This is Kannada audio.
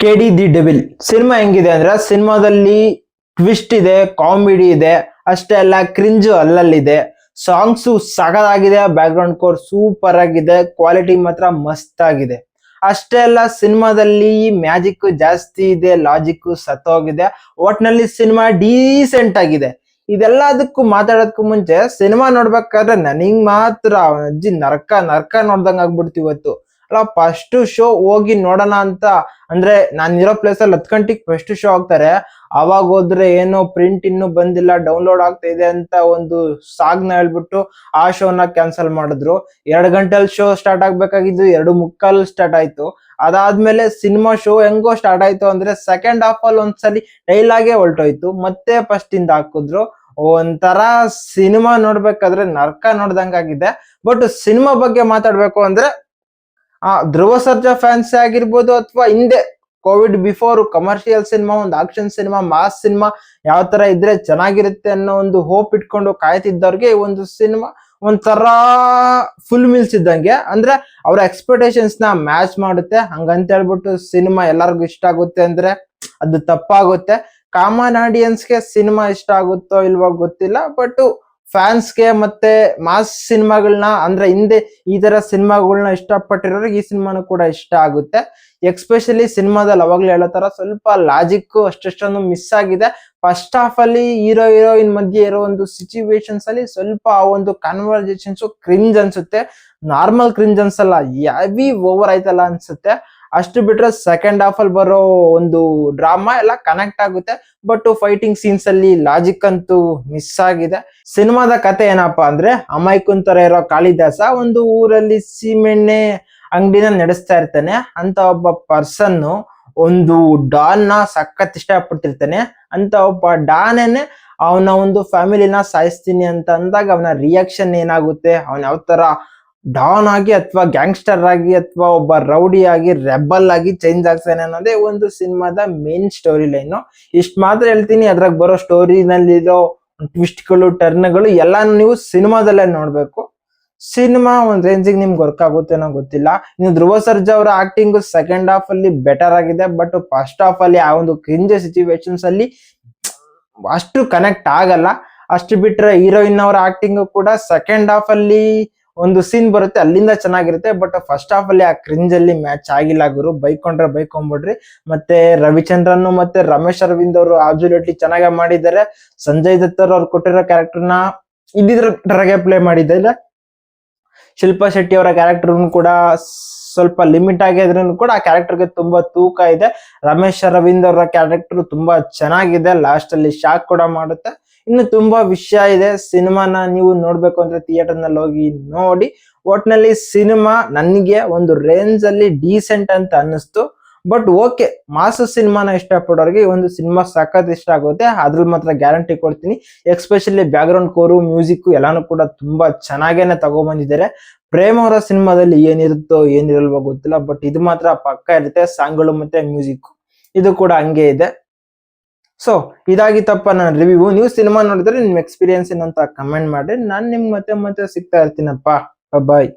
ಕೆಡಿ ದಿ ಡೆವಿಲ್ ಸಿನಿಮಾ ಹೆಂಗಿದೆ ಅಂದ್ರೆ ಸಿನಿಮಾದಲ್ಲಿ ಟ್ವಿಸ್ಟ್ ಇದೆ, ಕಾಮಿಡಿ ಇದೆ, ಅಷ್ಟೇ ಅಲ್ಲ ಕ್ರಿಂಜ್ ಅಲ್ಲಲ್ಲಿದೆ. ಸಾಂಗ್ಸು ಸಗದಾಗಿದೆ, ಬ್ಯಾಕ್ ಗ್ರೌಂಡ್ ಕೋರ್ ಸೂಪರ್ ಆಗಿದೆ, ಕ್ವಾಲಿಟಿ ಮಾತ್ರ ಮಸ್ತ್ ಆಗಿದೆ. ಅಷ್ಟೇ ಅಲ್ಲ ಸಿನಿಮಾದಲ್ಲಿ ಮ್ಯಾಜಿಕ್ ಜಾಸ್ತಿ ಇದೆ, ಲಾಜಿಕ್ ಸತ್ತೋಗಿದೆ. ಒಟ್ನಲ್ಲಿ ಸಿನಿಮಾ ಡೀಸೆಂಟ್ ಆಗಿದೆ. ಇದೆಲ್ಲದಕ್ಕೂ ಮಾತಾಡೋದಕ್ಕೂ ಮುಂಚೆ ಸಿನಿಮಾ ನೋಡ್ಬೇಕಾದ್ರೆ ನನಗ್ ಮಾತ್ರ ಅಜ್ಜಿ ನರ್ಕ ನರ್ಕ ನೋಡ್ದಂಗ ಆಗ್ಬಿಡ್ತು ಇವತ್ತು. ಅಲ್ಲ ಫಸ್ಟ್ ಶೋ ಹೋಗಿ ನೋಡೋಣ ಅಂತ ಅಂದ್ರೆ ನಾನು ಇರೋ ಪ್ಲೇಸ್ ಅಲ್ಲಿ 10 ಗಂಟೆಗೆ ಫಸ್ಟ್ ಶೋ ಆಗ್ತಾರೆ. ಅವಾಗ ಹೋದ್ರೆ ಏನೋ ಪ್ರಿಂಟ್ ಇನ್ನೂ ಬಂದಿಲ್ಲ, ಡೌನ್ಲೋಡ್ ಆಗ್ತಾ ಇದೆ ಅಂತ ಒಂದು ಸಾಗ್ನ ಹೇಳ್ಬಿಟ್ಟು ಆ ಶೋನ ಕ್ಯಾನ್ಸಲ್ ಮಾಡಿದ್ರು. 2 ಗಂಟೆಲಿ ಶೋ ಸ್ಟಾರ್ಟ್ ಆಗ್ಬೇಕಾಗಿದ್ದು 2:45 ಸ್ಟಾರ್ಟ್ ಆಯ್ತು. ಅದಾದ್ಮೇಲೆ ಸಿನಿಮಾ ಶೋ ಹೆಂಗೋ ಸ್ಟಾರ್ಟ್ ಆಯ್ತು ಅಂದ್ರೆ ಸೆಕೆಂಡ್ ಹಾಫ್ ಅಲ್ಲಿ ಒಂದ್ಸಲಿ ಡೈಲಾಗೆ ಹೊಲ್ಟೋಯ್ತು, ಮತ್ತೆ ಫಸ್ಟ್ ಇಂದ ಹಾಕಿದ್ರು. ಒಂಥರ ಸಿನಿಮಾ ನೋಡ್ಬೇಕಾದ್ರೆ ನರ್ಕ ನೋಡ್ದಂಗಾಗಿದೆ. ಬಟ್ ಸಿನಿಮಾ ಬಗ್ಗೆ ಮಾತಾಡ್ಬೇಕು ಅಂದ್ರೆ ಧ್ರುವ ಸರ್ಜಾ ಫ್ಯಾನ್ಸ್ ಆಗಿರ್ಬೋದು, ಅಥವಾ ಹಿಂದೆ ಕೋವಿಡ್ ಬಿಫೋರ್ ಕಮರ್ಷಿಯಲ್ ಸಿನಿಮಾ, ಒಂದು ಆಕ್ಷನ್ ಸಿನಿಮಾ, ಮಾಸ್ ಸಿನಿಮಾ ಯಾವ ತರ ಇದ್ರೆ ಚೆನ್ನಾಗಿರುತ್ತೆ ಅನ್ನೋ ಒಂದು ಹೋಪ್ ಇಟ್ಕೊಂಡು ಕಾಯ್ತಿದ್ದವ್ರಿಗೆ ಒಂದು ಸಿನಿಮಾ ಒಂಥರ ಫುಲ್ ಮಿಲ್ಸ್ ಇದ್ದಂಗೆ. ಅಂದ್ರೆ ಅವ್ರ ಎಕ್ಸ್ಪೆಕ್ಟೇಷನ್ಸ್ ನ ಮ್ಯಾಚ್ ಮಾಡುತ್ತೆ. ಹಂಗಂತ ಹೇಳ್ಬಿಟ್ಟು ಸಿನಿಮಾ ಎಲ್ಲರಿಗೂ ಇಷ್ಟ ಆಗುತ್ತೆ ಅಂದ್ರೆ ಅದು ತಪ್ಪಾಗುತ್ತೆ. ಕಾಮನ್ ಆಡಿಯನ್ಸ್ಗೆ ಸಿನಿಮಾ ಇಷ್ಟ ಆಗುತ್ತೋ ಇಲ್ವೋ ಗೊತ್ತಿಲ್ಲ, ಬಟ್ ಫ್ಯಾನ್ಸ್ಗೆ ಮತ್ತೆ ಮಾಸ್ ಸಿನಿಮಾಗಳನ್ನ ಅಂದ್ರೆ ಹಿಂದೆ ಈ ತರ ಸಿನಿಮಾಗಳನ್ನ ಇಷ್ಟಪಟ್ಟಿರೋರಿಗೆ ಈ ಸಿನಿಮಾನು ಕೂಡ ಇಷ್ಟ ಆಗುತ್ತೆ. ಎಕ್ಸ್ಪೆಷಲಿ ಸಿನಿಮಾದಲ್ಲಿ ಅವಾಗ್ಲೂ ಹೇಳೋ ತರ ಸ್ವಲ್ಪ ಲಾಜಿಕ್ ಅಷ್ಟೊಂದು ಮಿಸ್ ಆಗಿದೆ. ಫಸ್ಟ್ ಹಾಫ್ ಅಲ್ಲಿ ಹೀರೋ ಹೀರೋಯಿನ್ ಮಧ್ಯೆ ಇರೋ ಒಂದು ಸಿಚುವೇಶನ್ಸ್ ಅಲ್ಲಿ ಸ್ವಲ್ಪ ಆ ಒಂದು ಕಾನ್ವರ್ಸೇಷನ್ಸ್ ಕ್ರಿಂಜ್ ಅನ್ಸುತ್ತೆ. ನಾರ್ಮಲ್ ಕ್ರಿಂಜ್ ಅನ್ಸಲ್ಲ, ಹೆವಿ ಓವರ್ ಆಯ್ತಲ್ಲ ಅನ್ಸುತ್ತೆ. ಅಷ್ಟು ಬಿಟ್ರೆ ಸೆಕೆಂಡ್ ಹಾಫ್ ಅಲ್ಲಿ ಬರೋ ಒಂದು ಡ್ರಾಮಾ ಎಲ್ಲ ಕನೆಕ್ಟ್ ಆಗುತ್ತೆ. ಬಟ್ ಫೈಟಿಂಗ್ ಸೀನ್ಸ್ ಅಲ್ಲಿ ಲಾಜಿಕ್ ಅಂತೂ ಮಿಸ್ ಆಗಿದೆ. ಸಿನಿಮಾದ ಕತೆ ಏನಪ್ಪಾ ಅಂದ್ರೆ, ಅಮಾಯಕನ್ ತರ ಇರೋ ಕಾಳಿದಾಸ ಒಂದು ಊರಲ್ಲಿ ಸೀಮೆಣ್ಣೆ ಅಂಗಡಿನ ನಡೆಸ್ತಾ ಇರ್ತಾನೆ. ಅಂತ ಒಬ್ಬ ಪರ್ಸನ್ ಒಂದು ಡಾನ್ ನ ಸಖತ್ ಇಷ್ಟ ಪಡ್ತಿರ್ತಾನೆ. ಅಂತ ಒಬ್ಬ ಡಾನೇನೆ ಅವನ ಒಂದು ಫ್ಯಾಮಿಲಿನ ಸಾಯಿಸ್ತೀನಿ ಅಂತ ಅಂದಾಗ ಅವನ ರಿಯಾಕ್ಷನ್ ಏನಾಗುತ್ತೆ, ಅವನ ಯಾವ ತರ ಡಾನ್ ಆಗಿ ಅಥವಾ ಗ್ಯಾಂಗ್ಸ್ಟರ್ ಆಗಿ ಅಥವಾ ಒಬ್ಬ ರೌಡಿ ಆಗಿ ರೆಬಲ್ ಆಗಿ ಚೇಂಜ್ ಆಗ್ತಾನೆ ಅನ್ನೋದೇ ಒಂದು ಸಿನಿಮಾದ ಮೇನ್ ಸ್ಟೋರಿ ಲೈನು. ಇಷ್ಟು ಮಾತ್ರ ಹೇಳ್ತೀನಿ. ಅದ್ರಾಗ ಬರೋ ಸ್ಟೋರಿನಲ್ಲಿರೋ ಟ್ವಿಸ್ಟ್ಗಳು, ಟರ್ನ್ಗಳು ಎಲ್ಲಾನು ನೀವು ಸಿನಿಮಾದಲ್ಲೇ ನೋಡ್ಬೇಕು. ಸಿನಿಮಾ ಒಂದ್ ರೇಂಜಿಗೆ ನಿಮ್ಗೆ ವರ್ಕ್ ಆಗುತ್ತೇನೋ ಗೊತ್ತಿಲ್ಲ. ಇನ್ನು ಧ್ರುವ ಸರ್ಜಾ ಅವರ ಆಕ್ಟಿಂಗ್ ಸೆಕೆಂಡ್ ಹಾಫ್ ಅಲ್ಲಿ ಬೆಟರ್ ಆಗಿದೆ, ಬಟ್ ಫಸ್ಟ್ ಹಾಫ್ ಅಲ್ಲಿ ಆ ಒಂದು ಕ್ರಿಂಜ್ ಸಿಚುವೇಶನ್ಸ್ ಅಲ್ಲಿ ಅಷ್ಟು ಕನೆಕ್ಟ್ ಆಗಲ್ಲ. ಅಷ್ಟು ಬಿಟ್ರೆ ಹೀರೋಯಿನ್ ಅವರ ಆಕ್ಟಿಂಗ್ ಕೂಡ ಸೆಕೆಂಡ್ ಹಾಫ್ ಅಲ್ಲಿ ಒಂದು ಸೀನ್ ಬರುತ್ತೆ, ಅಲ್ಲಿಂದ ಚೆನ್ನಾಗಿರುತ್ತೆ. ಬಟ್ ಫಸ್ಟ್ ಹಾಫ್ ಅಲ್ಲಿ ಆ ಕ್ರಿಂಜ್ ಅಲ್ಲಿ ಮ್ಯಾಚ್ ಆಗಿಲ್ಲ ಗುರು. ಬೈಕೊಂಡ್ರೆ ಬೈಕೊಂಡ್ಬಿಡ್ರಿ. ಮತ್ತೆ ರವಿಚಂದ್ರನ್ ಮತ್ತೆ ರಮೇಶ್ ಅರವಿಂದ್ ಅವರು ಅಬ್ಸಲ್ಯೂಟ್ಲಿ ಚೆನ್ನಾಗಿ ಮಾಡಿದ್ದಾರೆ. ಸಂಜಯ್ ದತ್ ಅವ್ರು ಕೊಟ್ಟಿರೋ ಕ್ಯಾರೆಕ್ಟರ್ನ ಇದ್ದಿದ್ರೆ ಪ್ಲೇ ಮಾಡಿದ್ದಾರೆ. ಶಿಲ್ಪಾ ಶೆಟ್ಟಿ ಅವರ ಕ್ಯಾರೆಕ್ಟರ್ ಕೂಡ ಸ್ವಲ್ಪ ಲಿಮಿಟ್ ಆಗಿದ್ರು ಕೂಡ ಆ ಕ್ಯಾರೆಕ್ಟರ್ಗೆ ತುಂಬಾ ತೂಕ ಇದೆ. ರಮೇಶ್ ಅರವಿಂದ್ ಅವರ ಕ್ಯಾರೆಕ್ಟರ್ ತುಂಬಾ ಚೆನ್ನಾಗಿದೆ, ಲಾಸ್ಟ್ ಅಲ್ಲಿ ಶಾಕ್ ಕೂಡ ಮಾಡುತ್ತೆ. ಇನ್ನು ತುಂಬಾ ವಿಷಯ ಇದೆ. ಸಿನಿಮಾನ ನೀವು ನೋಡ್ಬೇಕು ಅಂದ್ರೆ ಥಿಯೇಟರ್ ನಲ್ಲಿ ಹೋಗಿ ನೋಡಿ. ಒಟ್ನಲ್ಲಿ ಸಿನಿಮಾ ನನಗೆ ಒಂದು ರೇಂಜ್ ಅಲ್ಲಿ ಡೀಸೆಂಟ್ ಅಂತ ಅನ್ನಿಸ್ತು. ಬಟ್ ಓಕೆ, ಮಾಸ್ ಸಿನಿಮಾನ ಇಷ್ಟಪಡೋರಿಗೆ ಈ ಒಂದು ಸಿನಿಮಾ ಸಖತ್ ಇಷ್ಟ ಆಗುತ್ತೆ, ಅದ್ರಲ್ಲಿ ಮಾತ್ರ ಗ್ಯಾರಂಟಿ ಕೊಡ್ತೀನಿ. ಎಕ್ಸ್ಪೆಷಲಿ ಬ್ಯಾಕ್ ಗ್ರೌಂಡ್ ಕೋರು, ಮ್ಯೂಸಿಕ್ ಎಲ್ಲಾನು ಕೂಡ ತುಂಬಾ ಚೆನ್ನಾಗೇನೆ ತಗೊಂಡ್ಬಂದಿದ್ದಾರೆ. ಪ್ರೇಮ್ ಅವರ ಸಿನಿಮಾದಲ್ಲಿ ಏನಿರುತ್ತೋ ಏನಿರಲ್ವೋ ಗೊತ್ತಿಲ್ಲ, ಬಟ್ ಇದು ಮಾತ್ರ ಪಕ್ಕ ಇರುತ್ತೆ. ಸಾಂಗ್ಗಳು ಮತ್ತೆ ಮ್ಯೂಸಿಕ್ ಇದು ಕೂಡ ಹಂಗೆ ಇದೆ. ಸೊ ಇದಾಗಿತ್ತಪ್ಪ ನನ್ನ ರಿವ್ಯೂ. ನೀವು ಸಿನಿಮಾ ನೋಡಿದ್ರೆ ನಿಮ್ ಎಕ್ಸ್ಪೀರಿಯನ್ಸ್ ಏನಂತ ಕಮೆಂಟ್ ಮಾಡಿ. ನಾನು ನಿಮ್ಗೆ ಮತ್ತೆ ಸಿಗ್ತಾ ಇರ್ತೀನಪ್ಪ. ಬಾಯ್.